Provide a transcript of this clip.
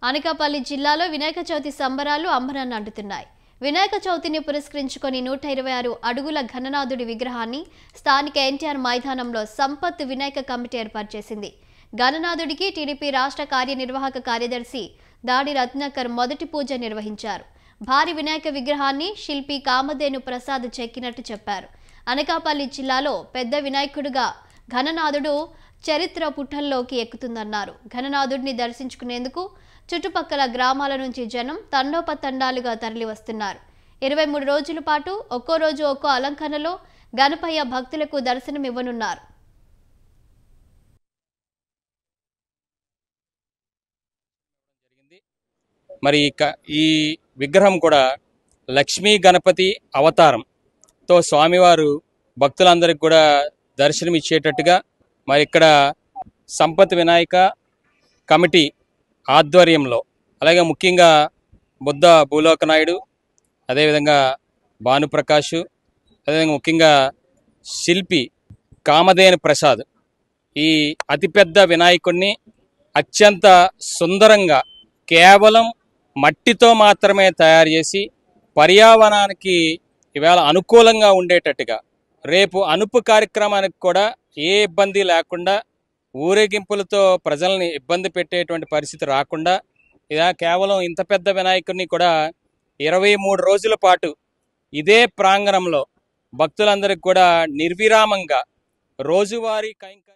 అనకాపల్లి జిల్లాలో వినాయక చవితి సంబరాలు అంబరాన్ని అంటుతున్నాయి. వినాయక చవితిని పురస్కరించుకొని 126 అడుగుల ఘననాథుడి విగ్రహాన్ని స్థానిక ఎన్టీఆర్ మైదానంలో సంపత్ వినాయక కమిటీ ఏర్పాటు చేసింది. ఘననాథుడికి టీడీపీ రాష్ట్ర కార్యనిర్వాహక కార్యదర్శి దాడి రత్నాకర్ మొదటి పూజ నిర్వహించారు. భారీ వినాయక విగ్రహాన్ని శిల్పి కామధేను ప్రసాద్ చెక్కినట్టు చెప్పారు. అనకాపల్లి జిల్లాలో పెద్ద వినాయకుడిగా ఘననాథుడు చరిత్ర పుటల్లోకి ఎక్కుతుందన్నారు. ఘననాథుడిని దర్శించుకునేందుకు చుట్టుపక్కల గ్రామాల నుంచి జనం తండోపతండాలుగా తరలి వస్తున్నారు. 23 రోజుల పాటు ఒక్కో రోజు ఒక్కో అలంకరణలో గణపయ్య భక్తులకు దర్శనం ఇవ్వనున్నారు. మరి ఈ విగ్రహం కూడా లక్ష్మీ గణపతి అవతారంతో స్వామివారు భక్తులందరికీ కూడా దర్శనం ఇచ్చేటట్టుగా మరి ఇక్కడ సంపత్ వినాయక కమిటీ ఆధ్వర్యంలో, అలాగే ముఖ్యంగా బుద్ధ భూలోక నాయుడు, అదేవిధంగా భానుప్రకాష్, అదేవిధంగా ముఖ్యంగా శిల్పి కామధేను ప్రసాద్ ఈ అతిపెద్ద వినాయకుడిని అత్యంత సుందరంగా కేవలం మట్టితో మాత్రమే తయారు చేసి పర్యావరణానికి ఇవాళ అనుకూలంగా ఉండేటట్టుగా రేపు అనుపు కార్యక్రమానికి కూడా ఏ ఇబ్బంది లేకుండా ఊరేగింపులతో ప్రజల్ని ఇబ్బంది పెట్టేటువంటి పరిస్థితి రాకుండా ఇలా కేవలం ఇంత పెద్ద వినాయకుడిని కూడా 23 రోజుల పాటు ఇదే ప్రాంగణంలో భక్తులందరికీ కూడా నిర్విరామంగా రోజువారీ కైంకర్యం